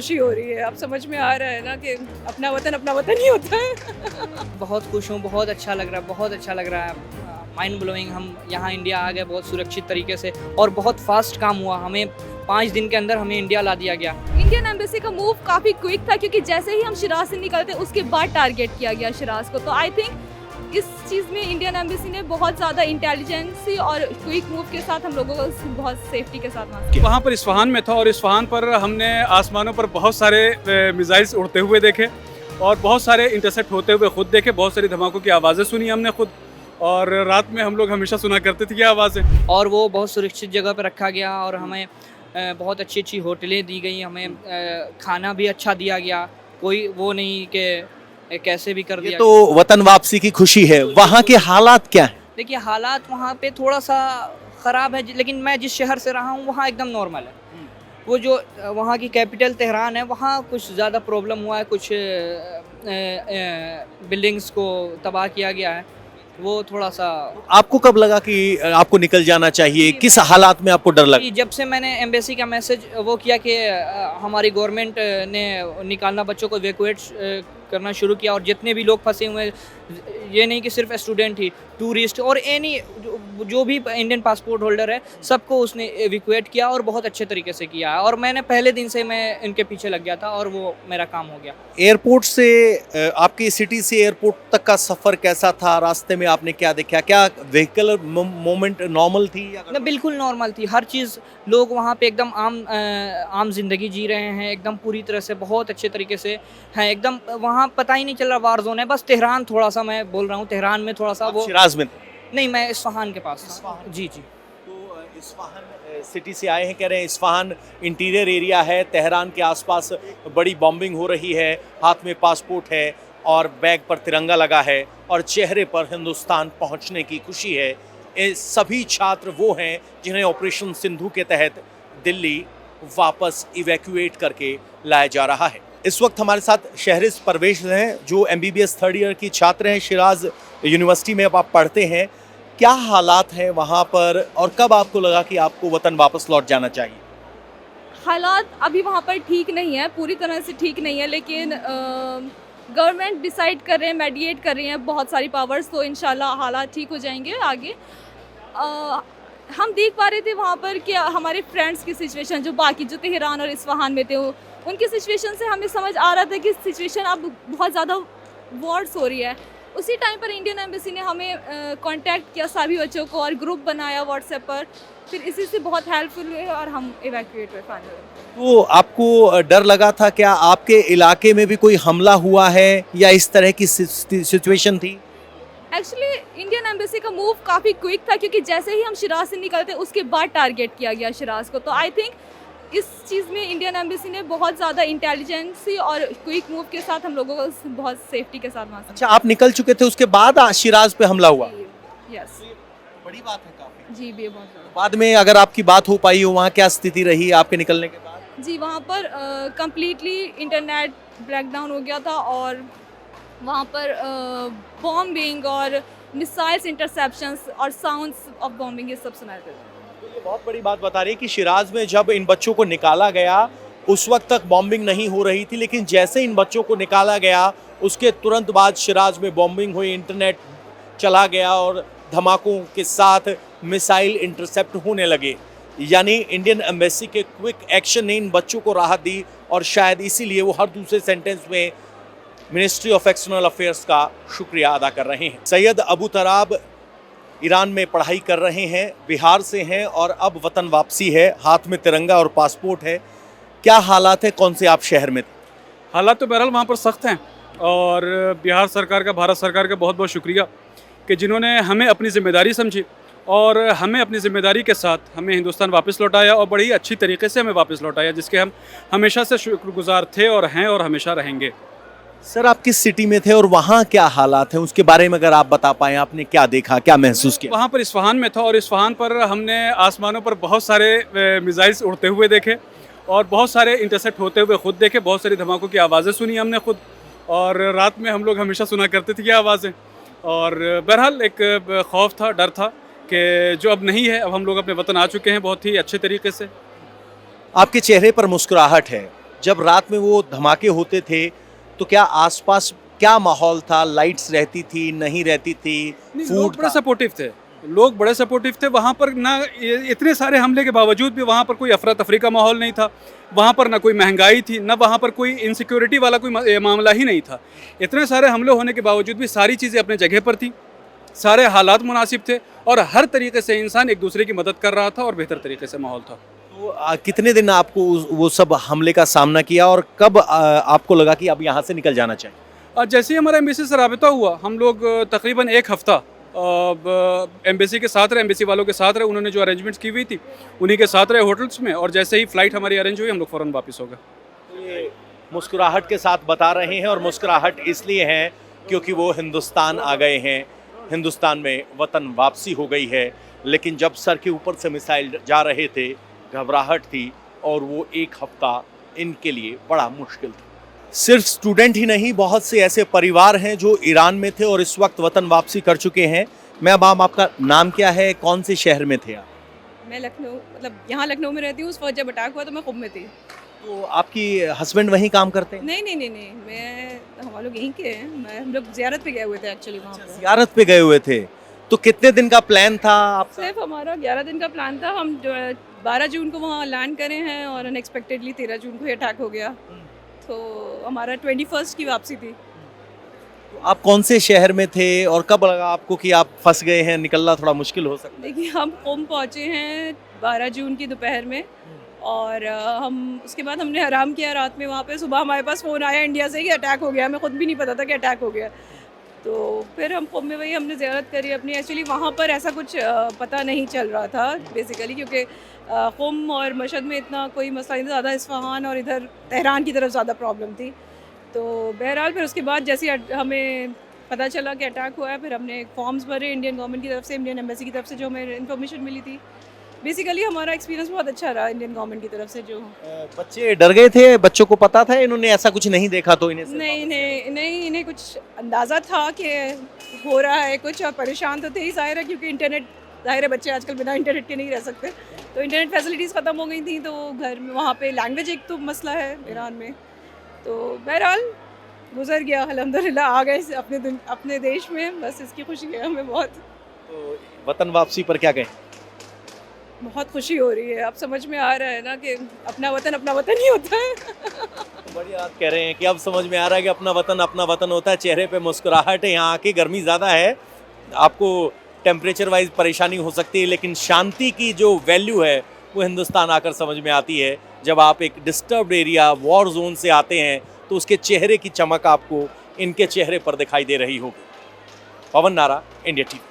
खुशी हो रही है। अब समझ में आ रहा है ना कि अपना वतन ही होता है। बहुत खुश हूँ, बहुत अच्छा लग रहा है, बहुत अच्छा लग रहा है। माइंड ब्लोइंग, हम यहाँ इंडिया आ गए बहुत सुरक्षित तरीके से और बहुत फास्ट काम हुआ। हमें 5 दिन के अंदर हमें इंडिया ला दिया गया। इंडियन एम्बेसी का मूव काफ़ी क्विक था क्योंकि जैसे ही हम शिराज से निकलते उसके बाद टारगेट किया गया शिराज को। तो आई थिंक इस चीज़ में इंडियन एम्बेसी ने बहुत ज़्यादा इंटेलिजेंसी और क्विक मूव के साथ हम लोगों को बहुत सेफ्टी के साथ वहाँ पर इस्फहान में था और इस्फहान पर हमने आसमानों पर बहुत सारे मिसाइल्स उड़ते हुए देखे और बहुत सारे इंटरसेप्ट होते हुए खुद देखे। बहुत सारी धमाकों की आवाज़ें सुनी हमने खुद, और रात में हम लोग हमेशा सुना करते थे ये आवाज़ें। और वो बहुत सुरक्षित जगह पर रखा गया और हमें बहुत अच्छी अच्छी होटलें दी गई, हमें खाना भी अच्छा दिया गया। कोई वो नहीं कि कैसे भी कर ये दिया। तो वतन वापसी की खुशी है। वहाँ के हालात क्या हैं? देखिए हालात वहाँ पे थोड़ा सा ख़राब है, लेकिन मैं जिस शहर से रहा हूँ वहाँ एकदम नॉर्मल है। वो जो वहाँ की कैपिटल तेहरान है वहाँ कुछ ज़्यादा प्रॉब्लम हुआ है, कुछ बिल्डिंग्स को तबाह किया गया है, वो थोड़ा सा। आपको कब लगा कि आपको निकल जाना चाहिए? किस हालात में आपको डर लगा? जब से मैंने एम्बेसी का मैसेज वो किया कि हमारी गवर्नमेंट ने निकालना, बच्चों को इवैक्यूएट करना शुरू किया और जितने भी लोग फंसे हुए हैं, ये नहीं कि सिर्फ स्टूडेंट ही, टूरिस्ट और एनी जो भी इंडियन पासपोर्ट होल्डर है, सबको उसने इवैक्यूएट किया और बहुत अच्छे तरीके से किया। और मैंने पहले दिन से मैं इनके पीछे लग गया था और वो मेरा काम हो गया। एयरपोर्ट से आपकी सिटी से एयरपोर्ट तक का सफर कैसा था? रास्ते में आपने क्या देखा? क्या व्हीकल मोमेंट नॉर्मल थी या बिल्कुल नॉर्मल थी हर चीज़। लोग वहाँ पे एकदम आम जिंदगी जी रहे हैं, एकदम पूरी तरह से बहुत अच्छे तरीके से हैं। एकदम वहाँ पता ही नहीं चल रहा वार जोन है। बस तेहरान थोड़ा सा, मैं बोल रहा हूँ तेहरान में थोड़ा सा वो। शिराज में नहीं, मैं इस्फहान के पास। जी जी। तो इस्फहान सिटी से आए हैं, कह रहे हैं इस्फहान इंटीरियर एरिया है, तेहरान के आसपास बड़ी बॉम्बिंग हो रही है, हाथ में पासपोर्ट है और बैग पर तिरंगा लगा है और चेहरे पर हिंदुस्तान पहुंचने की खुशी है। ये सभी छात्र वो हैं जिन्हें ऑपरेशन सिंधु के तहत दिल्ली वापस इवैक्यूएट करके लाया जा रहा है। इस वक्त हमारे साथ शहरिज परवेश हैं जो MBBS 3rd ईयर की छात्र हैं, शिराज यूनिवर्सिटी में अब आप पढ़ते हैं। क्या हालात हैं वहाँ पर और कब आपको लगा कि आपको वतन वापस लौट जाना चाहिए? हालात अभी वहाँ पर ठीक नहीं है, पूरी तरह से ठीक नहीं है, लेकिन गवर्नमेंट डिसाइड कर रहे हैं, मेडिएट कर रही हैं बहुत सारी पावर्स, तो इंशाल्लाह हालात ठीक हो जाएंगे आगे। हम देख पा रहे थे वहाँ पर कि हमारे फ्रेंड्स की सिचुएशन, जो बाकी जो तेहरान और इस्फहान में थे, उनकी सिचुएशन से हमें समझ आ रहा था कि सिचुएशन अब बहुत ज़्यादा वर्स हो रही है। उसी टाइम पर इंडियन एम्बेसी ने हमें कांटेक्ट किया सभी बच्चों को और ग्रुप बनाया व्हाट्सएप पर, फिर इसी से बहुत हेल्पफुल हुए और हम इवैक्यूएट हुए फाइनली। तो आपको डर लगा था? क्या आपके इलाके में भी कोई हमला हुआ है या इस तरह की सिचुएशन थी? एक्चुअली इंडियन एम्बेसी का मूव काफ़ी क्विक था क्योंकि जैसे ही हम शिराज से निकलते उसके बाद टारगेट किया गया शिराज को। तो आई थिंक इस चीज़ में इंडियन एम्बेसी ने बहुत ज़्यादा इंटेलिजेंसी और क्विक मूव के साथ हम लोगों को बहुत सेफ्टी के साथ वहाँ से। अच्छा, आप निकल चुके थे, उसके बाद शिराज पे हमला हुआ? यस, बड़ी बात है काफी। जी भी बहुत ज़्यादा। बाद में अगर आपकी बात हो पाई हो, वहाँ क्या स्थिति रही आपके निकलने के बाद? जी, वहाँ पर कम्प्लीटली इंटरनेट ब्रेकडाउन हो गया था और वहाँ पर बॉम्बिंग और मिसाइल्स इंटरसेप्शंस और साउंड्स ऑफ बॉम्बिंग ये सब सुनाए थे। ये बहुत बड़ी बात बता रही है कि शिराज में जब इन बच्चों को निकाला गया उस वक्त तक बॉम्बिंग नहीं हो रही थी, लेकिन जैसे इन बच्चों को निकाला गया उसके तुरंत बाद शिराज में बॉम्बिंग हुई, इंटरनेट चला गया और धमाकों के साथ मिसाइल इंटरसेप्ट होने लगे। यानी इंडियन एम्बेसी के क्विक एक्शन ने इन बच्चों को राहत दी और शायद इसीलिए वो हर दूसरे सेंटेंस में मिनिस्ट्री ऑफ एक्सटर्नल अफेयर्स का शुक्रिया अदा कर रहे हैं। सैयद अबू तराब ईरान में पढ़ाई कर रहे हैं, बिहार से हैं और अब वतन वापसी है, हाथ में तिरंगा और पासपोर्ट है। क्या हालात है? कौन से आप शहर में थे? हालात तो बहरहाल वहाँ पर सख्त हैं और बिहार सरकार का, भारत सरकार का बहुत बहुत शुक्रिया कि जिन्होंने हमें अपनी ज़िम्मेदारी समझी और हमें अपनी ज़िम्मेदारी के साथ हमें हिंदुस्तान वापस लौटाया और बड़ी अच्छी तरीके से हमें वापस लौटाया, जिसके हम हमेशा से शुक्रगुजार थे और हैं और हमेशा रहेंगे। सर, आप किस सिटी में थे और वहाँ क्या हालात हैं उसके बारे में अगर आप बता पाएँ, आपने क्या देखा, क्या महसूस किया? वहाँ पर इस्फहान में था और इस्फहान पर हमने आसमानों पर बहुत सारे मिसाइल्स उड़ते हुए देखे और बहुत सारे इंटरसेप्ट होते हुए खुद देखे। बहुत सारी धमाकों की आवाज़ें सुनी हमने खुद, और रात में हम लोग हमेशा सुना करते थे ये आवाज़ें। और बहरहाल एक खौफ था, डर था कि जो अब नहीं है, अब हम लोग अपने वतन आ चुके हैं बहुत ही अच्छे तरीके से। आपके चेहरे पर मुस्कुराहट है, जब रात में वो धमाके होते थे तो क्या आसपास क्या माहौल था? लाइट्स रहती थी, नहीं रहती थी? लोग फूड बड़े सपोर्टिव थे, लोग बड़े सपोर्टिव थे वहाँ पर। ना इतने सारे हमले के बावजूद भी वहाँ पर कोई अफरा तफरी का माहौल नहीं था, वहाँ पर ना कोई महंगाई थी, ना वहाँ पर कोई इनसिक्योरिटी वाला कोई मामला ही नहीं था। इतने सारे हमले होने के बावजूद भी सारी चीज़ें अपने जगह पर थी, सारे हालात मुनासिब थे और हर तरीके से इंसान एक दूसरे की मदद कर रहा था और बेहतर तरीके से माहौल था। तो कितने दिन आपको वो सब हमले का सामना किया और कब आपको लगा कि अब यहाँ से निकल जाना चाहिए? और जैसे ही हमारा एम्बेसी से रब्ता हुआ, हम लोग तकरीबन एक हफ़्ता एम्बेसी के साथ रहे, एम्बेसी वालों के साथ रहे। उन्होंने जो अरेंजमेंट्स की हुई थी उन्हीं के साथ रहे होटल्स में, और जैसे ही फ़्लाइट हमारी अरेंज हुई हम लोग फ़ौरन वापस हो गए। ये मुस्कुराहट के साथ बता रहे हैं, और मुस्कुराहट इसलिए है क्योंकि वो हिंदुस्तान आ गए हैं, हिंदुस्तान में वतन वापसी हो गई है। लेकिन जब सर के ऊपर से मिसाइल जा रहे थे, घबराहट थी, और वो एक हफ्ता इनके लिए बड़ा मुश्किल था। सिर्फ स्टूडेंट ही नहीं, बहुत से ऐसे परिवार हैं जो ईरान में थे और इस वक्त वतन वापसी कर चुके हैं। मैम, आपका नाम क्या है? कौन से शहर में थे आप? मैं लखनऊ, मतलब यहाँ लखनऊ में रहती हूँ। उस वक्त जब अटैक हुआ तो मैं खुद में थी। तो आपकी हस्बैंड वहीं काम करते हैं? नहीं, हम लोग यहीं के हैं। हम लोग ज़ियारत पे गए हुए थे एक्चुअली वहाँ पर। ज़ियारत पे गए हुए थे। तो कितने दिन का प्लान था आपका? सिर्फ हमारा 11 दिन का प्लान था। हम जो 12 जून को वहाँ लैंड करे हैं और अनएक्सपेक्टेडली 13 जून को ही अटैक हो गया। तो हमारा 21 की वापसी थी। तो आप कौन से शहर में थे और कब लगा आपको कि आप फंस गए हैं, निकलना थोड़ा मुश्किल हो सकता है? देखिए, हम कुम पहुँचे हैं 12 जून की दोपहर में, और हम उसके बाद हमने आराम किया रात में वहाँ पे। सुबह हमारे पास फ़ोन आया इंडिया से कि अटैक हो गया। हमें खुद भी नहीं पता था कि अटैक हो गया। तो फिर हम कुम में वही हमने ज़ियारत करी अपनी। एक्चुअली वहाँ पर ऐसा कुछ पता नहीं चल रहा था बेसिकली, क्योंकि कुम और मशहद में इतना कोई मसला नहीं था, ज़्यादा इस्फहान और इधर तेहरान की तरफ ज़्यादा प्रॉब्लम थी। तो बहरहाल फिर उसके बाद जैसे हमें पता चला कि अटैक हुआ है, फिर हमने फॉर्म्स भरे इंडियन गवर्नमेंट की तरफ से, इंडियन एम्बेसी की तरफ से जो हमें इन्फॉर्मेशन मिली थी। बेसिकली हमारा एक्सपीरियंस बहुत अच्छा रहा इंडियन गवर्नमेंट की तरफ से। जो बच्चे डर गए थे? बच्चों को पता था इन्होंने ऐसा कुछ नहीं देखा तो इन्हें नहीं, इन्हें कुछ अंदाज़ा था कि हो रहा है कुछ, और परेशान तो थे ही ज़ाहिर है, क्योंकि इंटरनेट, ज़ाहिर है बच्चे आजकल बिना इंटरनेट के नहीं रह सकते। तो इंटरनेट फैसिलिटीज़ ख़त्म हो गई थी, तो घर में वहाँ पे लैंग्वेज एक तो मसला है ईरान में। तो बहरहाल गुजर गया, अल्हम्दुलिल्लाह आ गए अपने देश में। बस इसकी खुशी है हमें बहुत। तो वतन वापसी पर क्या कहें? बहुत खुशी हो रही है। अब समझ में आ रहा है ना कि अपना वतन ही होता है। बढ़िया बात कह रहे हैं कि अब समझ में आ रहा है कि अपना वतन होता है। चेहरे पे मुस्कुराहट है। यहाँ आके गर्मी ज़्यादा है, आपको टेम्परेचर वाइज परेशानी हो सकती है, लेकिन शांति की जो वैल्यू है वो हिंदुस्तान आकर समझ में आती है। जब आप एक डिस्टर्ब्ड एरिया, वॉर जोन से आते हैं तो उसके चेहरे की चमक आपको इनके चेहरे पर दिखाई दे रही होगी। पवन नारा, इंडिया टीवी।